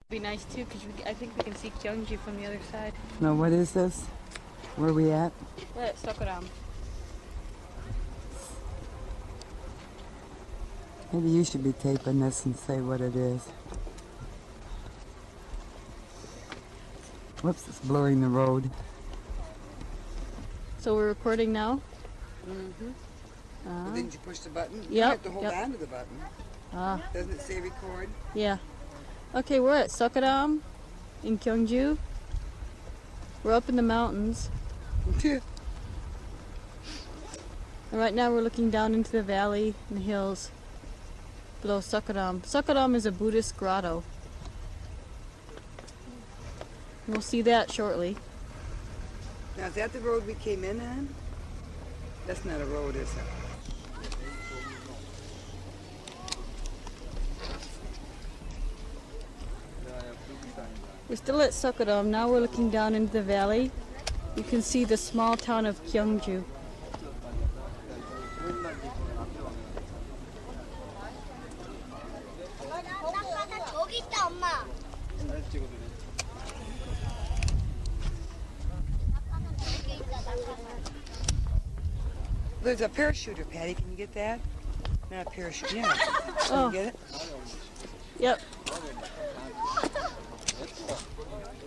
Be nice too, because I think we can see Gyeongju from the other side. Now, what is this? Where are we at? We're at Sokoram. Maybe you should be taping this and say what it is. Whoops, it's blurring the road. So we're recording now? Mm-hmm. Well, didn't you push the button? Yep. You have to hold on to the button. Doesn't it say record? Yeah. Okay, we're at Sokoram in Gyeongju. We're up in the mountains. And right now we're looking down into the valley and the hills below Sokoram. Sokoram is a Buddhist grotto. We'll see that shortly. Now, is that the road we came in on? That's not a road, is it? We're still at Sokoram. Now we're looking down into the valley. You can see the small town of Gyeongju. There's a parachuter, Patty. Can you get that? Not a parachute. Yeah. Can you get it? Yep.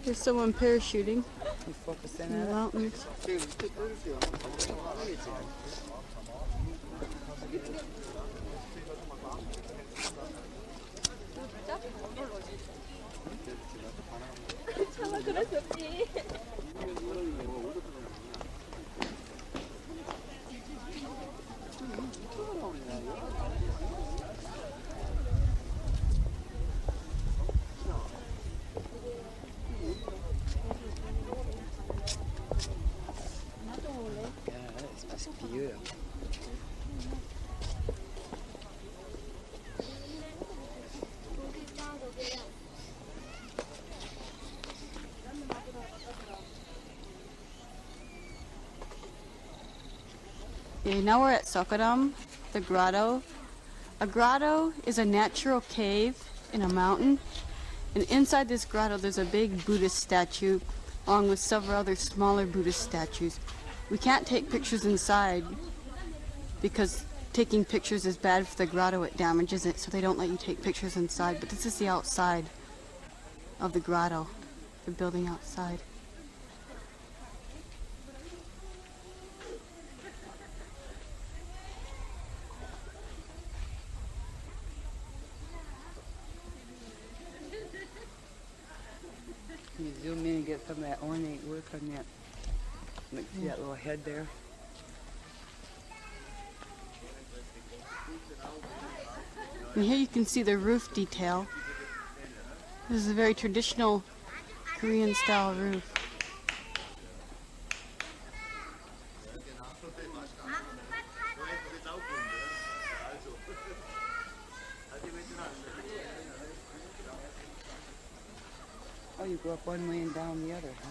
There's someone parachuting You focus in in the on it. mountains. Yeah, it's just beautiful. Okay, now we're at Sokoram, the grotto. A grotto is a natural cave in a mountain, and inside this grotto there's a big Buddhist statue along with several other smaller Buddhist statues. We can't take pictures inside because taking pictures is bad for the grotto, it damages it, so they don't let you take pictures inside. But this is the outside of the grotto, the building outside. Can you zoom in and get some of that ornate work on that? Like, see that little head there? And here you can see the roof detail. This is a very traditional Korean style roof. Oh, you go up one way and down the other, huh?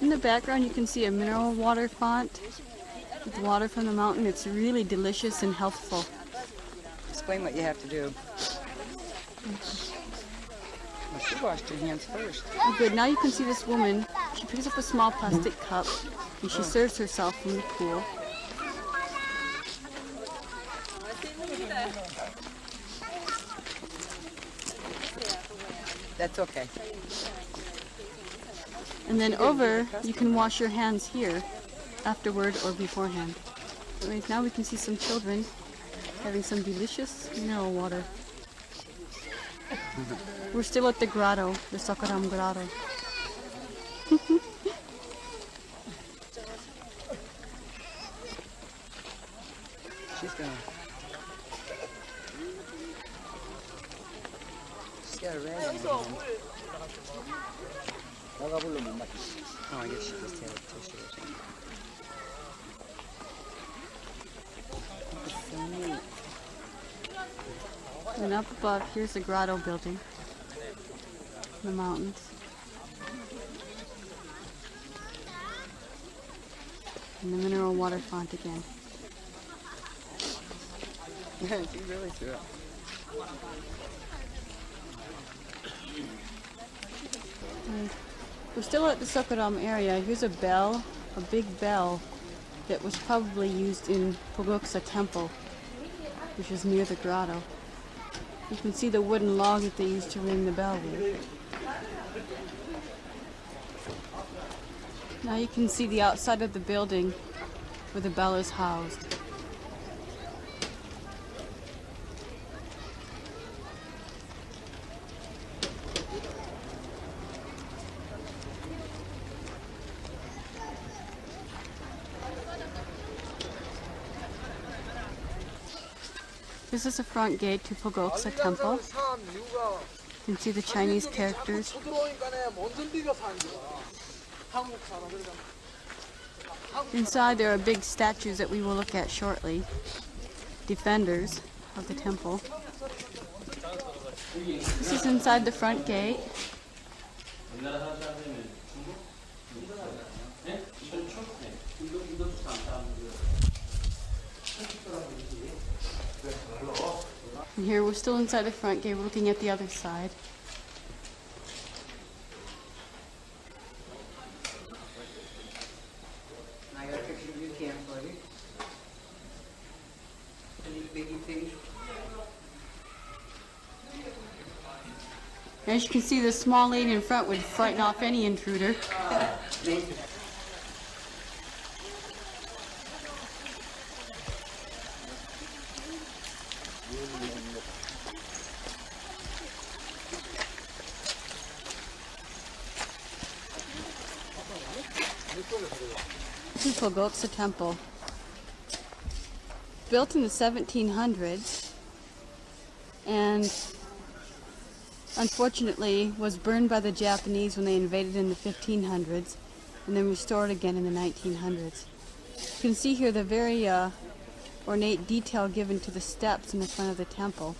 In the background you can see a mineral water font with water from the mountain. It's really delicious and healthful. Explain what you have to do. Well, she washed her hands first. Oh, good. Now you can see this woman. She picks up a small plastic cup and she serves herself from the pool. That's okay. And then over, you can wash your hands here afterward or beforehand. Anyways, now we can see some children having some delicious mineral water. We're still at the grotto, the Sokoram grotto. She's got a rag in her hand. Oh, I guess she just had a tissue or something. That's so neat. And up above, here's the grotto building. in the mountains. And the mineral water font again. She really threw up. We're still at the Sokodam area. Here's a bell, a big bell that was probably used in Pogoksa Temple, which is near the grotto. You can see the wooden log that they used to ring the bell with. Now you can see the outside of the building where the bell is housed. This is the front gate to Pogoksa Temple. You can see the Chinese characters. Inside there are big statues that we will look at shortly, defenders of the temple. This is inside the front gate. And here we're still inside the front gate, we're looking at the other side. I got a picture of your camp, buddy. Any biggie things? As you can see, the small lady in front would frighten off any intruder. Thank you. This is Pogoksa Temple. Built in the 1700s and unfortunately was burned by the Japanese when they invaded in the 1500s and then restored again in the 1900s. You can see here the very ornate detail given to the steps in the front of the temple.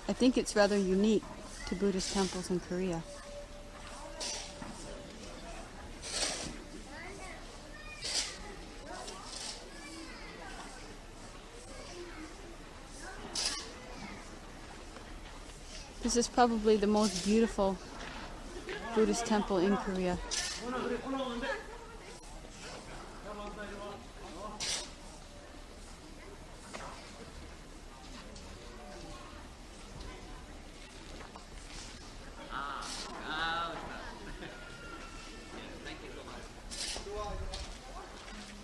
I think it's rather unique to Buddhist temples in Korea. This is probably the most beautiful Buddhist temple in Korea.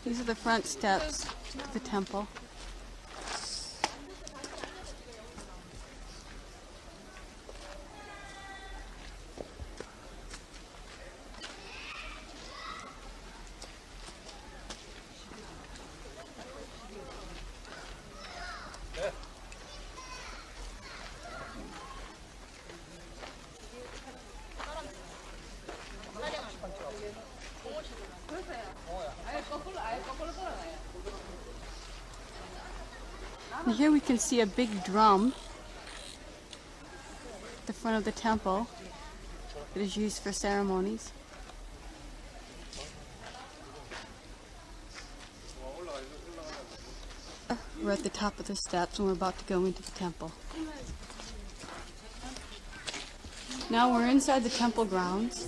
These are the front steps to the temple. And here we can see a big drum at the front of the temple that is used for ceremonies. We're at the top of the steps and we're about to go into the temple. Now we're inside the temple grounds.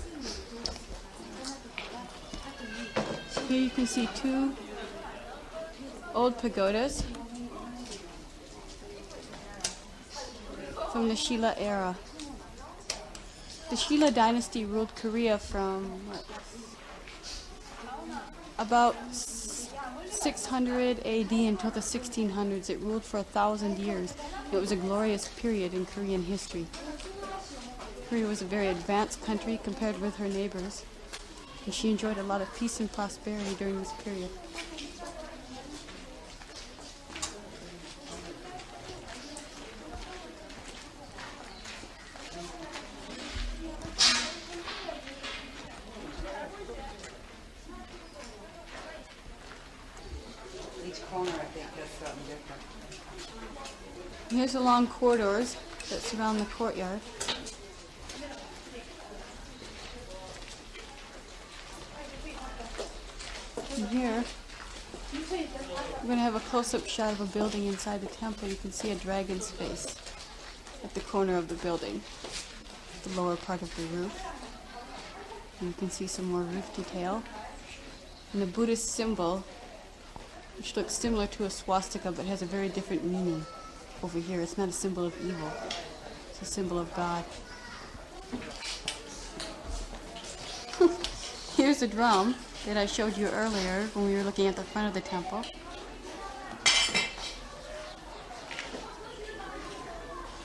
Here you can see two old pagodas from the Shilla era. The Shilla dynasty ruled Korea from about 600 AD until the 1600s. It ruled for 1,000 years. It was a glorious period in Korean history. Korea was a very advanced country compared with her neighbors, and she enjoyed a lot of peace and prosperity during this period. Each corner, I think, has something different. Here's the long corridors that surround the courtyard. And here, we're going to have a close-up shot of a building inside the temple. You can see a dragon's face at the corner of the building, the lower part of the roof. And you can see some more roof detail. And the Buddhist symbol, which looks similar to a swastika but has a very different meaning over here. It's not a symbol of evil. It's a symbol of God. Here's a drum that I showed you earlier when we were looking at the front of the temple.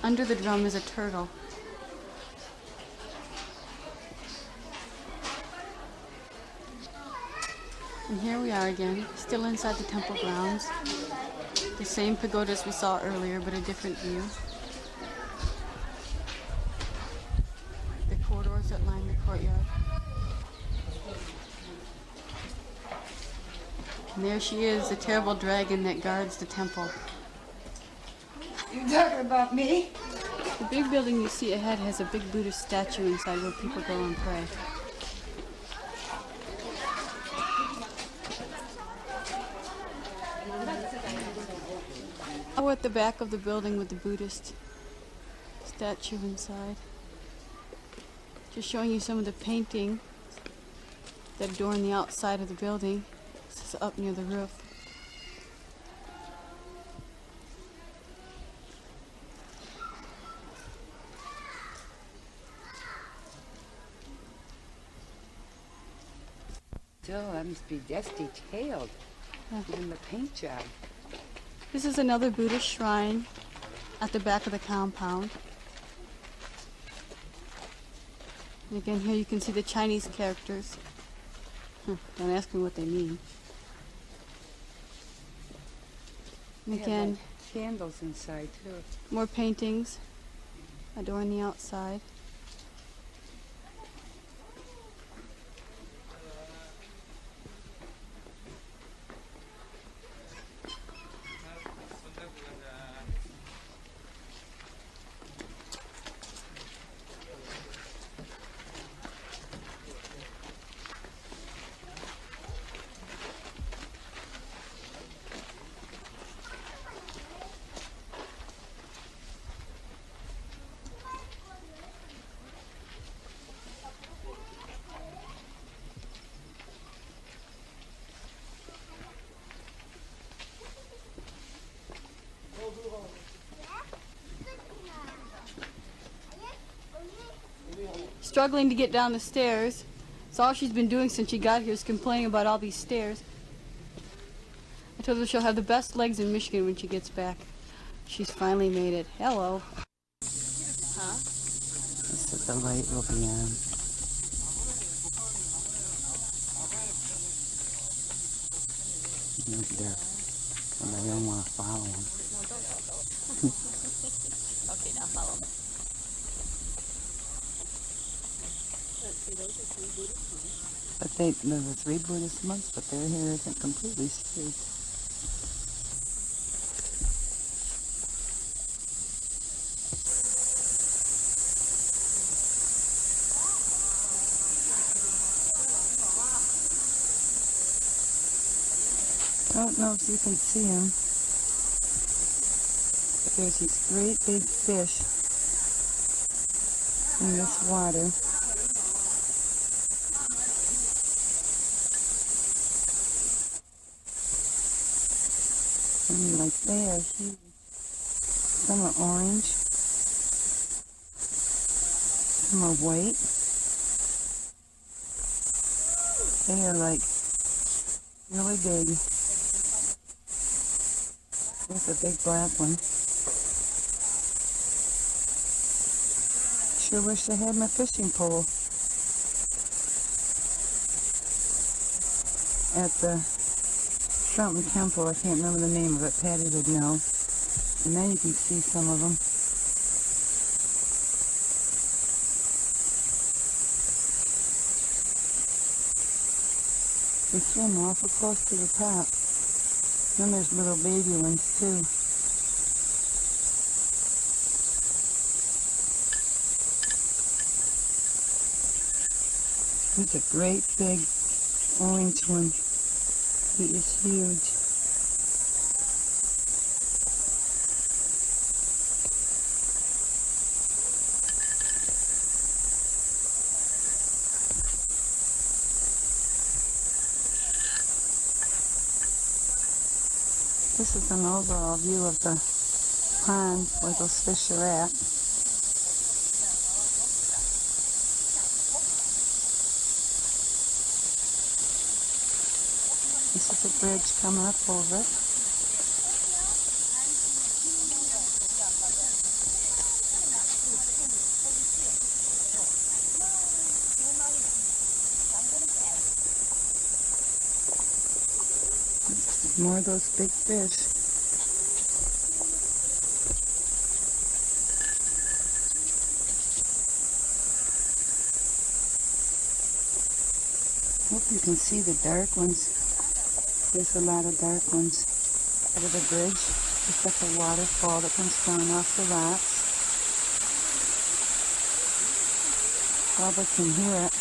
Under the drum is a turtle. And here we are again, still inside the temple grounds. The same pagodas we saw earlier, but a different view. The corridors that line the courtyard. And there she is, the terrible dragon that guards the temple. You talking about me? The big building you see ahead has a big Buddhist statue inside where people go and pray. Now we're at the back of the building with the Buddhist statue inside. Just showing you some of the painting that adorn the outside of the building. This is up near the roof. Still, that must be just detailed. Even the paint job. This is another Buddhist shrine at the back of the compound. And again, here you can see the Chinese characters. Don't ask me what they mean. And They have, again, like, candles inside too. more paintings adorn the outside. Struggling to get down the stairs. It's all she's been doing since she got here is complaining about all these stairs. I told her she'll have the best legs in Michigan when she gets back. She's finally made it. Hello. Huh? So the light will be on. Look there. And I don't want to follow him. Okay, now follow me. But there's the 3 Buddhist monks, but their hair isn't completely straight. I don't know if you can see them, but there's these great big fish in this water. And like they are huge. Some are orange, some are white. They are like really big. There's a big black one. Sure wish I had my fishing pole at the something temple. I can't remember the name of it. Patti would know. And now you can see some of them. They swim awful close to the top. Then there's little baby ones too. There's a great big orange one. He is huge. This is an overall view of the pond where those fish are at. This is a bridge coming up over it. More of those big fish. Hope you can see the dark ones. There's a lot of dark ones out of the bridge. It's like a waterfall that comes down off the rocks. Probably can hear it.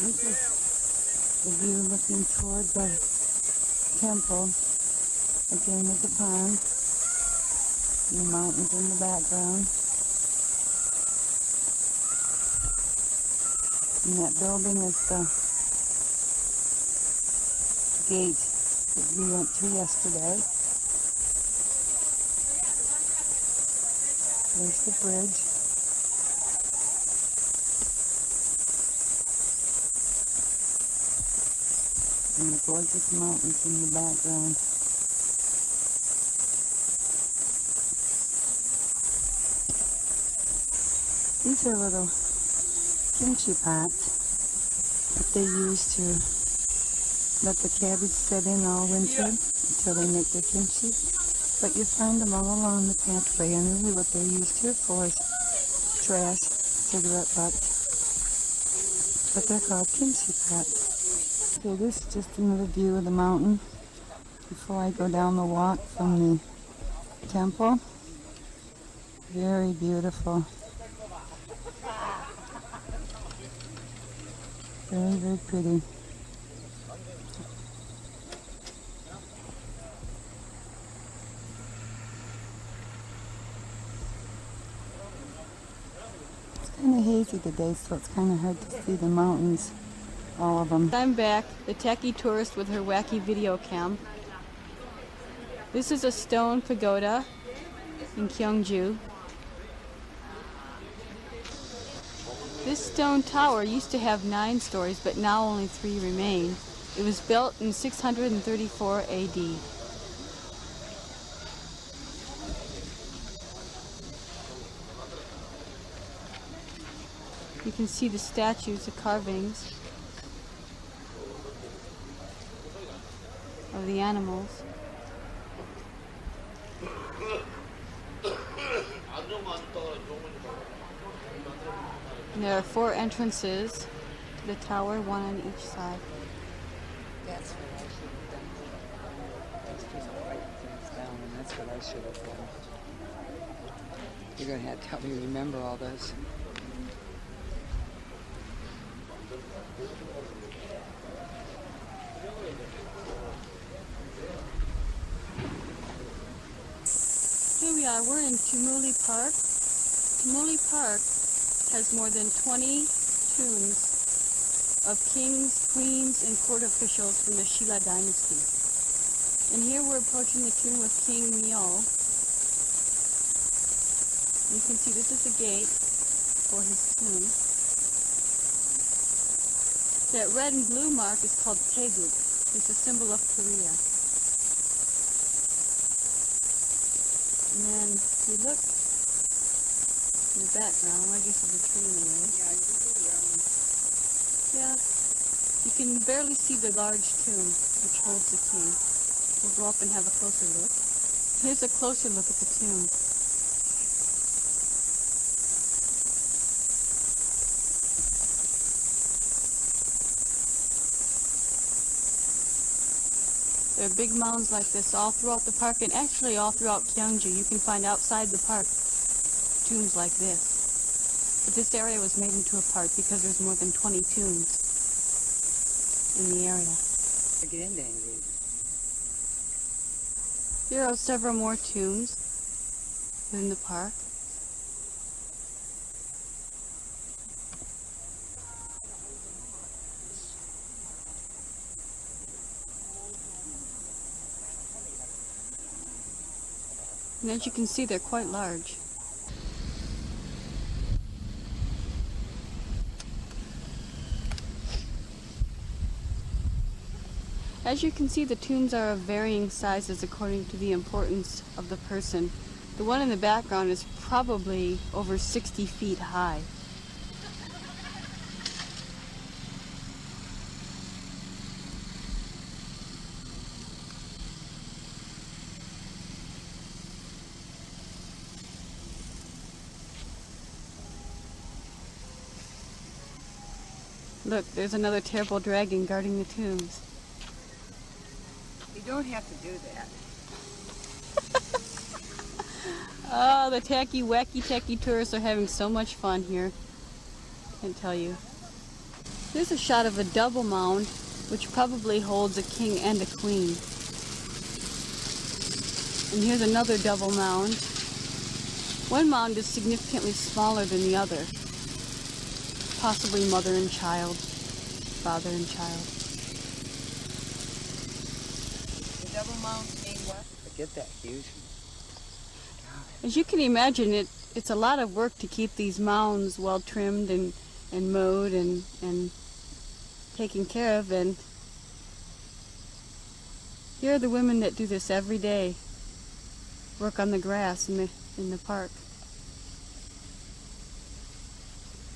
This is the view looking toward the temple. Again with the pond. And the mountains in the background. And that building is the gate that we went to yesterday. There's the bridge. And the gorgeous mountains in the background. These are little kimchi pots that they use to let the cabbage sit in all winter until they make their kimchi. But you find them all along the pathway, and really what they're used here for is trash, cigarette butts. But they're called kimchi pots. Okay, this is just another view of the mountain before I go down the walk from the temple. Very beautiful. Very, very pretty. It's kind of hazy today, so it's kind of hard to see the mountains, all of them. I'm back, the techie tourist with her wacky video cam. This is a stone pagoda in Gyeongju. This stone tower used to have 9 stories, but now only 3 remain. It was built in 634 AD. You can see the statues, the carvings of the animals. And there are 4 entrances to the tower, 1 on each side. That's what I should have done. Let's just write things down, and that's what I should have done. You're going to have to help me remember all this. Here we are, we're in Tumuli Park. Tumuli Park has more than 20 tombs of kings, queens, and court officials from the Shilla dynasty. And here we're approaching the tomb of King Myo. You can see this is the gate for his tomb. That red and blue mark is called Taeguk. It's a symbol of Korea. And then if you look in the background, I guess there's a tree in the way. Yeah, you can barely see the large tomb which holds the king. We'll go up and have a closer look. Here's a closer look at the tomb. There are big mounds like this all throughout the park, and actually all throughout Gyeongju. You can find outside the park tombs like this. But this area was made into a park because there's more than 20 tombs in the area. Get in there and read. Here are several more tombs within the park. And as you can see, they're quite large. As you can see, the tombs are of varying sizes according to the importance of the person. The one in the background is probably over 60 feet high. Look, there's another terrible dragon guarding the tombs. You don't have to do that. Oh, the tacky, wacky, tacky tourists are having so much fun here. Can't tell you. Here's a shot of a double mound, which probably holds a king and a queen. And here's another double mound. One mound is significantly smaller than the other. Possibly mother and child, father and child. The double mount ain't what? Forget that huge. As you can imagine, it's a lot of work to keep these mounds well trimmed and mowed and taken care of. And here are the women that do this every day, work on the grass in the park.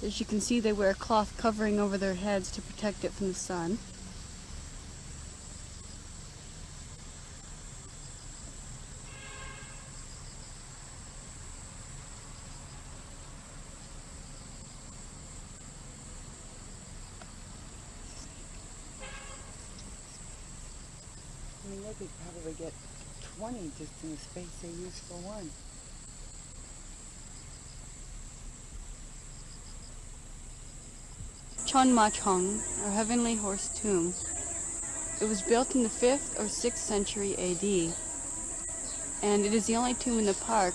As you can see, they wear a cloth covering over their heads to protect it from the sun. I mean, they could probably get 20 just in the space they use for one. Chonmachong, or Heavenly Horse Tomb. It was built in the 5th or 6th century AD, and it is the only tomb in the park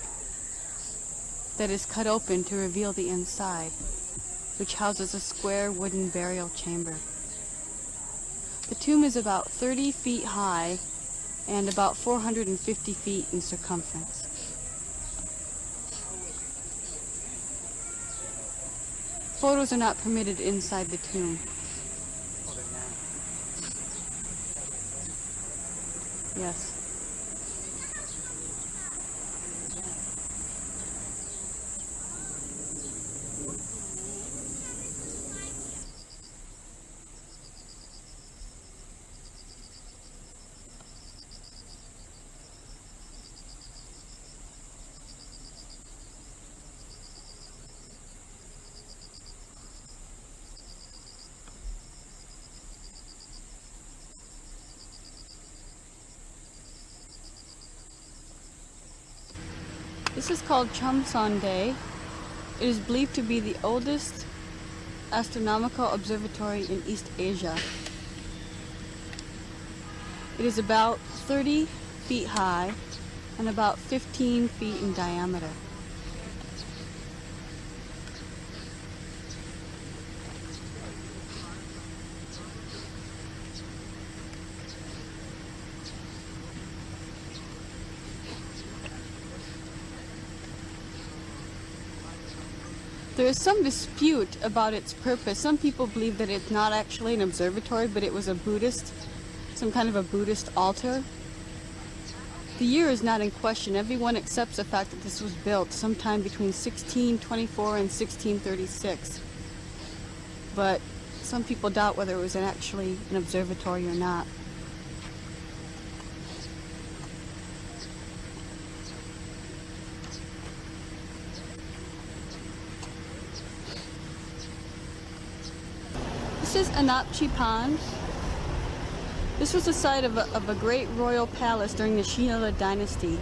that is cut open to reveal the inside, which houses a square wooden burial chamber. The tomb is about 30 feet high and about 450 feet in circumference. Photos are not permitted inside the tomb. Oh, they're not. Yes. This is called Chomsondae. It is believed to be the oldest astronomical observatory in East Asia. It is about 30 feet high and about 15 feet in diameter. There is some dispute about its purpose. Some people believe that it's not actually an observatory, but it was some kind of a Buddhist altar. The year is not in question. Everyone accepts the fact that this was built sometime between 1624 and 1636. But some people doubt whether it was actually an observatory or not. This is Anapchi Pond. This was the site of a great royal palace during the Shilla dynasty.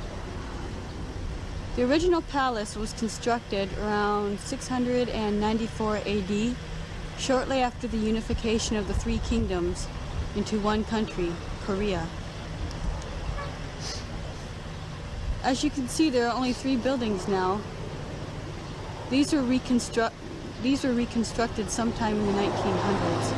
The original palace was constructed around 694 AD, shortly after the unification of the three kingdoms into one country, Korea. As you can see, there are only 3 buildings now. These were reconstructed sometime in the 1900s.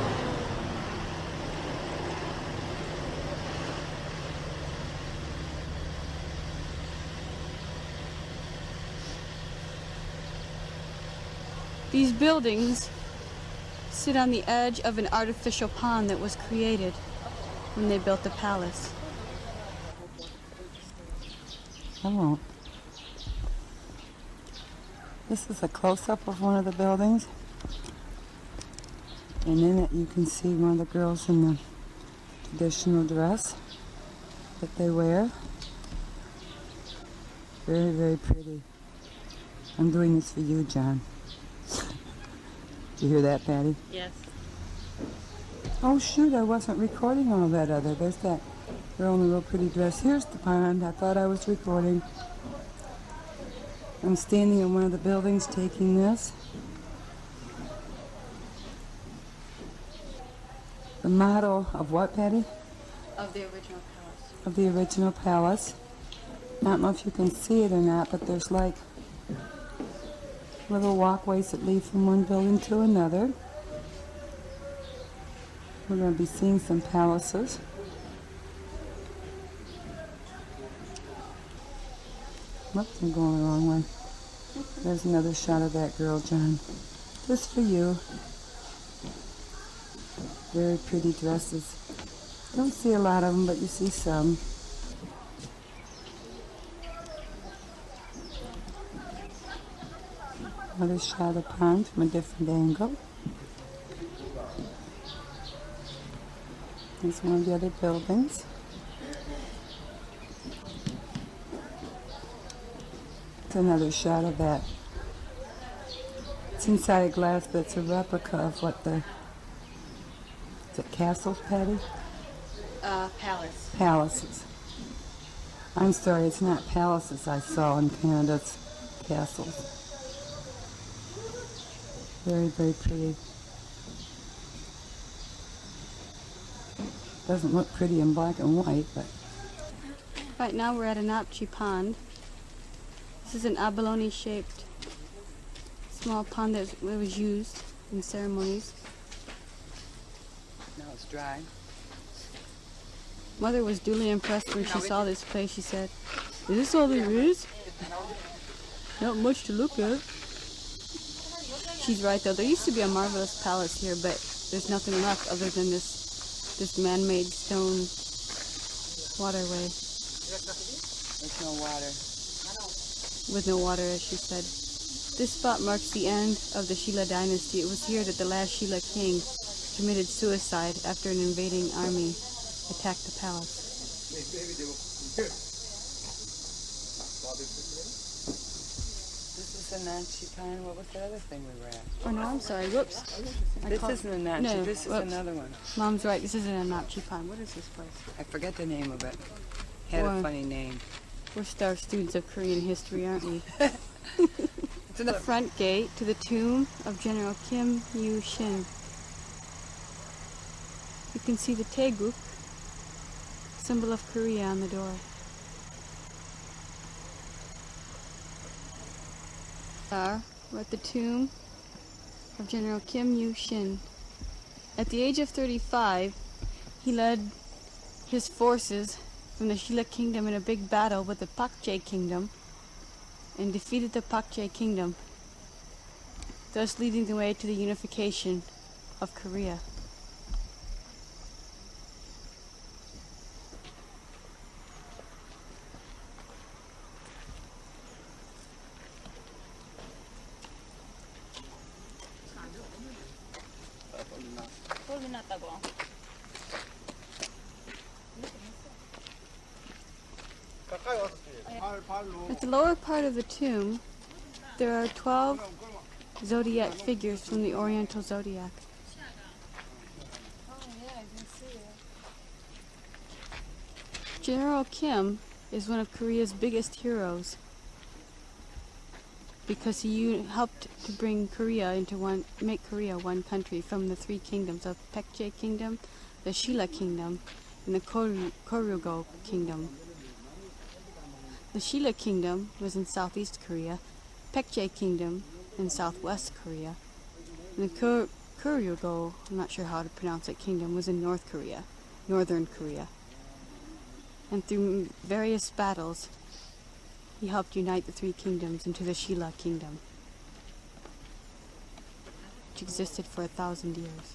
These buildings sit on the edge of an artificial pond that was created when they built the palace. I won't. This is a close-up of one of the buildings. And in it you can see one of the girls in the traditional dress that they wear. Very, very pretty. I'm doing this for you, John. Did you hear that, Patty? Yes. Oh shoot, I wasn't recording all that other. There's that girl in a real pretty dress. Here's the pond. I thought I was recording. I'm standing in one of the buildings taking this. The model of what, Patty? Of the original palace. Of the original palace. I don't know if you can see it or not, but there's like little walkways that lead from one building to another. We're going to be seeing some palaces. Oops, I'm going the wrong way. There's another shot of that girl, John. Just for you. Very pretty dresses. Don't see a lot of them, but you see some. Another shot of the pond from a different angle. Here's one of the other buildings. It's another shot of that. It's inside a glass, but it's a replica of what the... Is it castles, Patty? Palace. Palaces. I'm sorry, it's not palaces I saw in Canada, it's castles. Very, very pretty. Doesn't look pretty in black and white, but... Right now we're at an Apchi pond. This is an abalone-shaped small pond that was used in ceremonies. Now it's dry. Mother was duly impressed when she saw this place. She said, "Is this all there is? Not much to look at." She's right though. There used to be a marvelous palace here, but there's nothing left other than this man-made stone waterway. There's no water. With no water, as she said. This spot marks the end of the Shilla dynasty. It was here that the last Shilla king committed suicide after an invading army attacked the palace. This is a Nanchi pine. What was the other thing we were at? Oh no, I'm sorry. Whoops. This isn't a Nanchi. No, This is whoops. another one. Mom's right. This isn't a Napchi pond. What is this place? I forget the name of it. Had Or- a funny name. We're star students of Korean history, aren't we? It's The another. front gate to the tomb of General Kim Il-sung. You can see the Taeguk, symbol of Korea, on the door. We're at the tomb of General Kim Il-sung. At the age of 35, he led his forces from the Shilla kingdom in a big battle with the Pakche kingdom and defeated the Pakche kingdom, thus leading the way to the unification of Korea. At the lower part of the tomb, there are 12 zodiac figures from the Oriental zodiac. General Kim is one of Korea's biggest heroes. because he helped to bring Korea into make Korea one country from the three kingdoms of Paekje Kingdom, the Shilla Kingdom, and the Koryugo Kingdom. The Shilla Kingdom was in southeast Korea, Paekje Kingdom in southwest Korea, and the Koryugo, I'm not sure how to pronounce it, kingdom was in North Korea, northern Korea. And through various battles, he helped unite the three kingdoms into the Shilla Kingdom, which existed for 1,000 years.